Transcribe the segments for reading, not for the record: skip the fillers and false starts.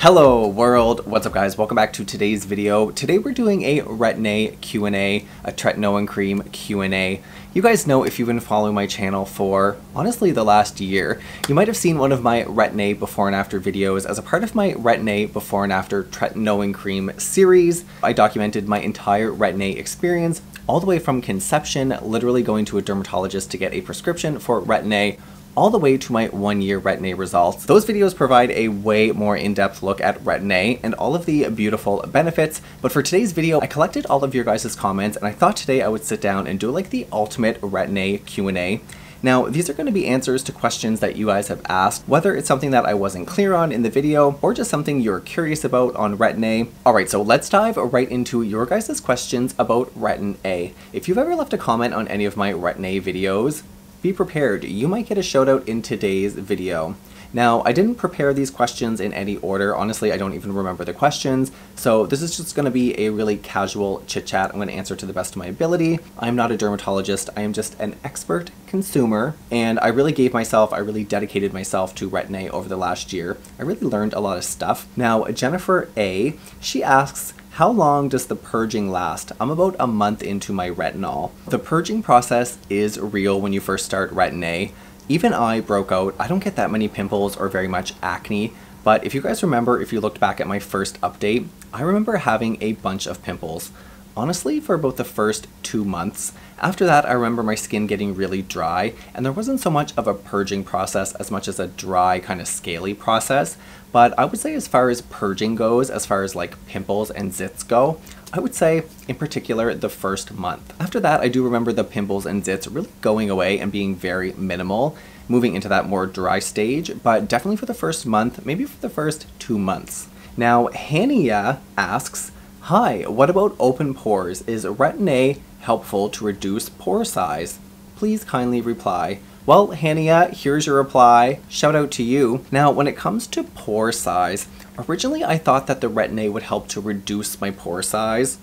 Hello world, what's up guys? Welcome back to today's video. Today we're doing a Retin-A Q&A, a Tretinoin cream Q&A. You guys know, if you've been following my channel for, honestly, the last year, you might have seen one of my Retin-A before and after videos as a part of my Retin-A before and after Tretinoin cream series. I documented my entire Retin-A experience, all the way from conception, literally going to a dermatologist to get a prescription for Retin-A, all the way to my 1-year Retin-A results. Those videos provide a way more in-depth look at Retin-A and all of the beautiful benefits, but for today's video, I collected all of your guys' comments and I thought today I would sit down and do like the ultimate Retin-A Q&A. Now, these are going to be answers to questions that you guys have asked, whether it's something that I wasn't clear on in the video or just something you're curious about on Retin-A. Alright, so let's dive right into your guys' questions about Retin-A. If you've ever left a comment on any of my Retin-A videos, be prepared, you might get a shout out in today's video. Now, I didn't prepare these questions in any order. Honestly, I don't even remember the questions, so this is just going to be a really casual chit chat. I'm going to answer to the best of my ability. I'm not a dermatologist, I am just an expert consumer, and I really dedicated myself to Retin-A over the last year. I really learned a lot of stuff. Now, Jennifer A, she asks, how long does the purging last? I'm about a month into my retinol. The purging process is real when you first start Retin-A. Even I broke out. I don't get that many pimples or very much acne, but if you guys remember, if you looked back at my first update, I remember having a bunch of pimples. Honestly, for about the first 2 months. After that, I remember my skin getting really dry, and there wasn't so much of a purging process as much as a dry, kind of scaly process. But I would say as far as purging goes, as far as like pimples and zits go, I would say in particular the first month. After that, I do remember the pimples and zits really going away and being very minimal, moving into that more dry stage, but definitely for the first month, maybe for the first 2 months. Now, Hania asks, hi, what about open pores? Is Retin-A helpful to reduce pore size? Please kindly reply. Well, Hania, here's your reply. Shout out to you. Now, when it comes to pore size, originally I thought that the Retin-A would help to reduce my pore size.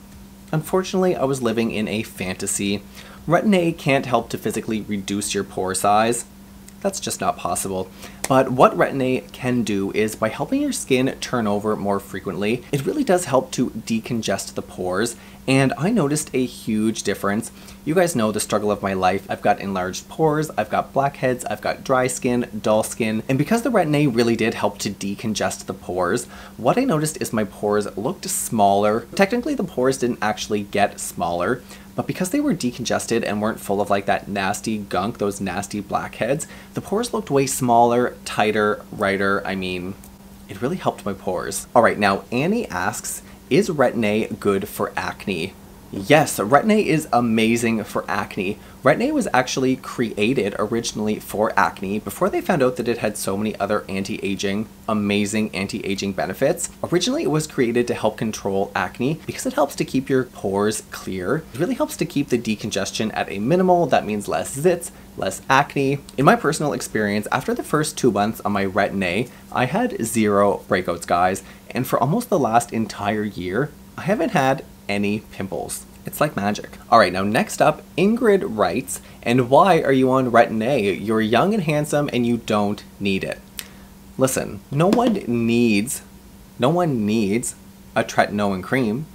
Unfortunately, I was living in a fantasy. Retin-A can't help to physically reduce your pore size. That's just not possible. But what Retin-A can do is, by helping your skin turn over more frequently, it really does help to decongest the pores, and I noticed a huge difference. You guys know the struggle of my life. I've got enlarged pores, I've got blackheads, I've got dry skin, dull skin, and because the Retin-A really did help to decongest the pores, what I noticed is my pores looked smaller. Technically, the pores didn't actually get smaller, but because they were decongested and weren't full of like that nasty gunk, those nasty blackheads, the pores looked way smaller, tighter, brighter. I mean, it really helped my pores. Alright, now Annie asks, is Retin-A good for acne? Yes, Retin-A is amazing for acne. Retin-A was actually created originally for acne before they found out that it had so many other anti-aging, amazing anti-aging benefits. Originally, it was created to help control acne because it helps to keep your pores clear. It really helps to keep the decongestion at a minimal. That means less zits, less acne. In my personal experience, after the first 2 months on my Retin-A, I had 0 breakouts, guys. And for almost the last entire year, I haven't had any pimples. It's like magic. Alright, now next up, Ingrid writes, and why are you on Retin-A? You're young and handsome and you don't need it. Listen, no one needs a Tretinoin cream.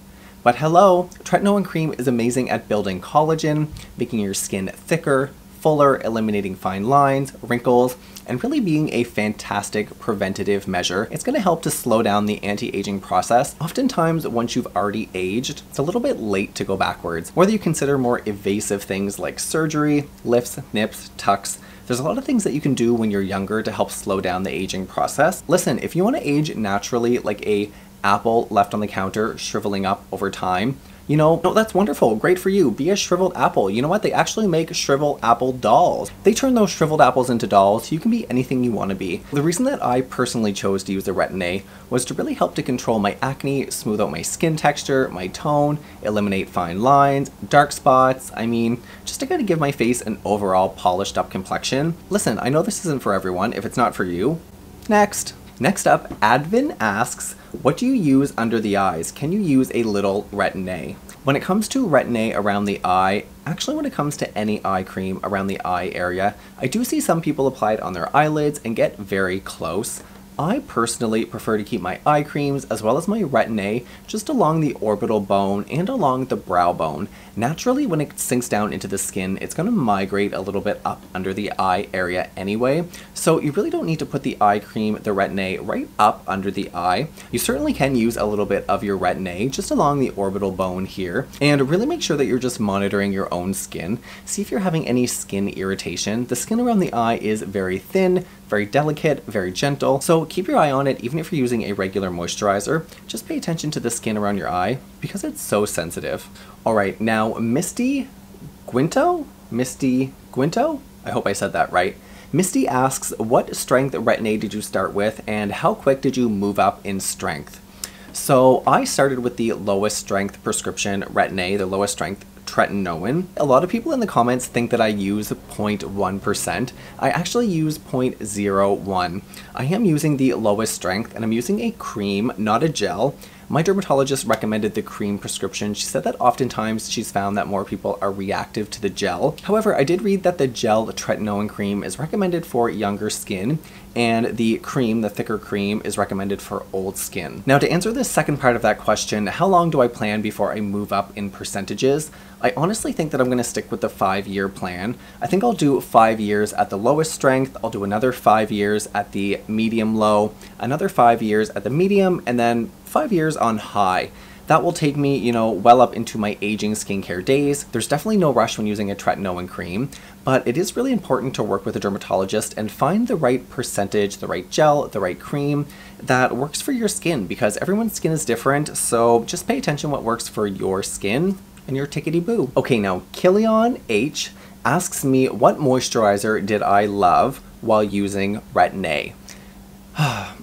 But hello, Tretinoin cream is amazing at building collagen, making your skin thicker, fuller, eliminating fine lines, wrinkles, and really being a fantastic preventative measure. It's going to help to slow down the anti-aging process. Oftentimes, once you've already aged, it's a little bit late to go backwards. Whether you consider more evasive things like surgery, lifts, nips, tucks, there's a lot of things that you can do when you're younger to help slow down the aging process. Listen, if you want to age naturally, like a apple left on the counter shriveling up over time, you know, no, that's wonderful, great for you, be a shriveled apple. You know what, they actually make shriveled apple dolls. They turn those shriveled apples into dolls, you can be anything you want to be. The reason that I personally chose to use the Retin-A was to really help to control my acne, smooth out my skin texture, my tone, eliminate fine lines, dark spots, I mean, just to kind of give my face an overall polished up complexion. Listen, I know this isn't for everyone. If it's not for you, next. Next up, Advin asks, what do you use under the eyes? Can you use a little Retin-A? When it comes to Retin-A around the eye, actually when it comes to any eye cream around the eye area, I do see some people apply it on their eyelids and get very close. I personally prefer to keep my eye creams as well as my Retin-A just along the orbital bone and along the brow bone. Naturally, when it sinks down into the skin, it's going to migrate a little bit up under the eye area anyway, so you really don't need to put the eye cream, the Retin-A, right up under the eye. You certainly can use a little bit of your Retin-A just along the orbital bone here, and really make sure that you're just monitoring your own skin. See if you're having any skin irritation. The skin around the eye is very thin, very delicate, very gentle, so keep your eye on it even if you're using a regular moisturizer. Just pay attention to the skin around your eye because it's so sensitive. Alright, now Misty Guinto? I hope I said that right. Misty asks, what strength Retin-A did you start with and how quick did you move up in strength? So I started with the lowest strength prescription Retin-A, the lowest strength Tretinoin. A lot of people in the comments think that I use 0.1%. I actually use 0.01. I am using the lowest strength and I'm using a cream, not a gel. My dermatologist recommended the cream prescription. She said that oftentimes she's found that more people are reactive to the gel. However, I did read that the gel Tretinoin cream is recommended for younger skin, and the cream, the thicker cream, is recommended for old skin. Now, to answer the second part of that question, how long do I plan before I move up in percentages? I honestly think that I'm going to stick with the 5-year plan. I think I'll do 5 years at the lowest strength, I'll do another 5 years at the medium low, another 5 years at the medium, and then 5 years on high. That will take me, well up into my aging skincare days. There's definitely no rush when using a Tretinoin cream, but it is really important to work with a dermatologist and find the right percentage, the right gel, the right cream that works for your skin, because everyone's skin is different, so just pay attention what works for your skin and your tickety-boo. Okay, now Killian H asks me, what moisturizer did I love while using Retin-A?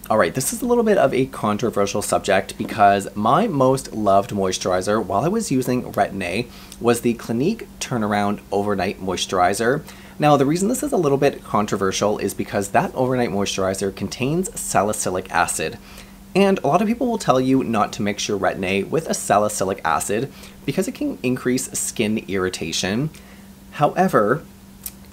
Alright, this is a little bit of a controversial subject because my most loved moisturizer while I was using Retin-A was the Clinique Turnaround Overnight Moisturizer. Now, the reason this is a little bit controversial is because that overnight moisturizer contains salicylic acid. And a lot of people will tell you not to mix your Retin-A with a salicylic acid because it can increase skin irritation. However,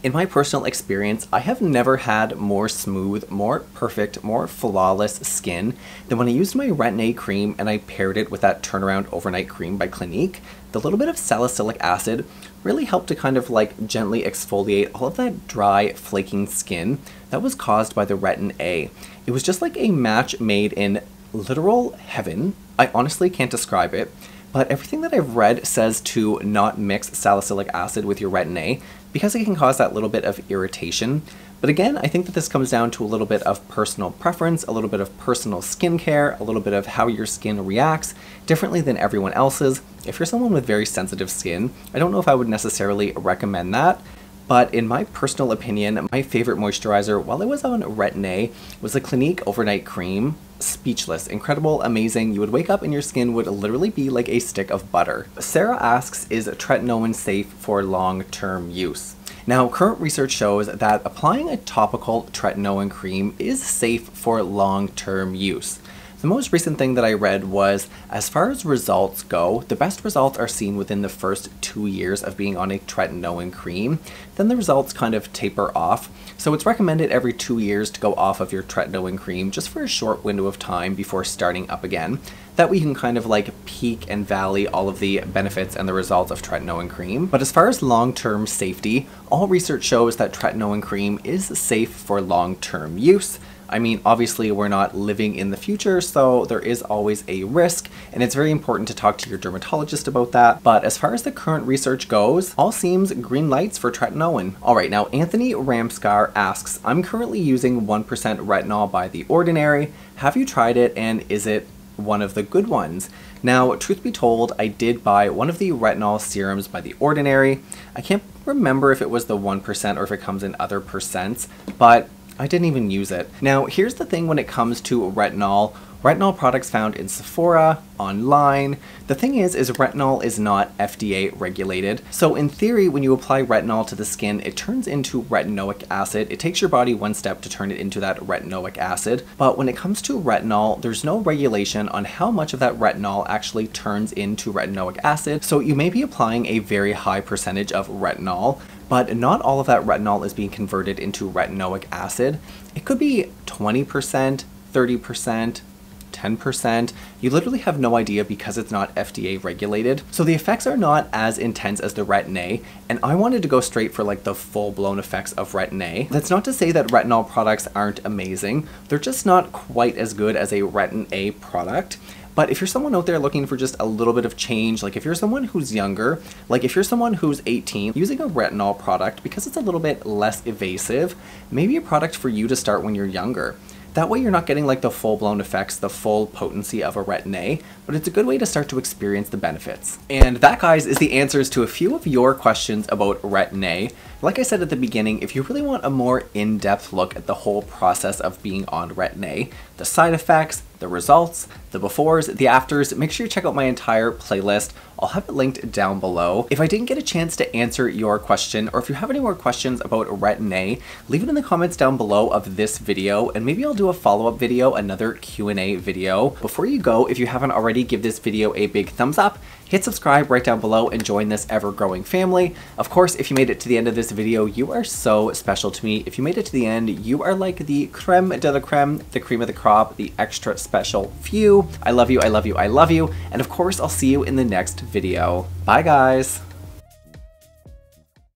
in my personal experience, I have never had more smooth, more perfect, more flawless skin than when I used my Retin-A cream and I paired it with that Turnaround Overnight Cream by Clinique. The little bit of salicylic acid really helped to kind of like gently exfoliate all of that dry, flaking skin that was caused by the Retin-A. It was just like a match made in literal heaven. I honestly can't describe it, but everything that I've read says to not mix salicylic acid with your Retin-A because it can cause that little bit of irritation. But again, I think that this comes down to a little bit of personal preference, a little bit of personal skincare, a little bit of how your skin reacts differently than everyone else's. If you're someone with very sensitive skin, I don't know if I would necessarily recommend that. But in my personal opinion, my favorite moisturizer while I was on Retin-A was the Clinique Overnight Cream. Speechless, incredible, amazing. You would wake up and your skin would literally be like a stick of butter. Sarah asks, is Tretinoin safe for long-term use? Now, current research shows that applying a topical Tretinoin cream is safe for long-term use. The most recent thing that I read was, as far as results go, the best results are seen within the first 2 years of being on a Tretinoin cream. Then the results kind of taper off. So it's recommended every 2 years to go off of your Tretinoin cream just for a short window of time before starting up again. That way you can kind of like peak and valley all of the benefits and the results of Tretinoin cream. But as far as long-term safety, all research shows that Tretinoin cream is safe for long-term use. I mean, obviously we're not living in the future, so there is always a risk, and it's very important to talk to your dermatologist about that. But as far as the current research goes, all seems green lights for Tretinoin. Alright, now Anthony Ramskar asks, I'm currently using 1% retinol by The Ordinary. Have you tried it, and is it one of the good ones? Now, truth be told, I did buy one of the retinol serums by The Ordinary. I can't remember if it was the 1% or if it comes in other percents, but I didn't even use it. Now, here's the thing when it comes to retinol. Retinol products found in Sephora, online. The thing is retinol is not FDA regulated. So in theory, when you apply retinol to the skin, it turns into retinoic acid. It takes your body one step to turn it into that retinoic acid. But when it comes to retinol, there's no regulation on how much of that retinol actually turns into retinoic acid. So you may be applying a very high percentage of retinol, but not all of that retinol is being converted into retinoic acid. It could be 20%, 30%, 10%. You literally have no idea because it's not FDA regulated. So the effects are not as intense as the Retin-A, and I wanted to go straight for like the full-blown effects of Retin-A. That's not to say that retinol products aren't amazing. They're just not quite as good as a Retin-A product. But if you're someone out there looking for just a little bit of change, like if you're someone who's younger, like if you're someone who's 18, using a retinol product, because it's a little bit less evasive, maybe a product for you to start when you're younger. That way you're not getting like the full-blown effects, the full potency of a Retin-A, but it's a good way to start to experience the benefits. And that, guys, is the answers to a few of your questions about Retin-A. Like I said at the beginning, if you really want a more in-depth look at the whole process of being on Retin-A, the side effects, the results, the befores, the afters, make sure you check out my entire playlist. I'll have it linked down below. If I didn't get a chance to answer your question, or if you have any more questions about Retin-A, leave it in the comments down below of this video, and maybe I'll do a follow-up video, another Q&A video. Before you go, if you haven't already, give this video a big thumbs up, hit subscribe right down below, and join this ever-growing family. Of course, if you made it to the end of this video, you are so special to me. If you made it to the end, you are like the creme de la creme, the cream of the crop, the extra special few. I love you, I love you, I love you, and of course, I'll see you in the next video. Bye, guys!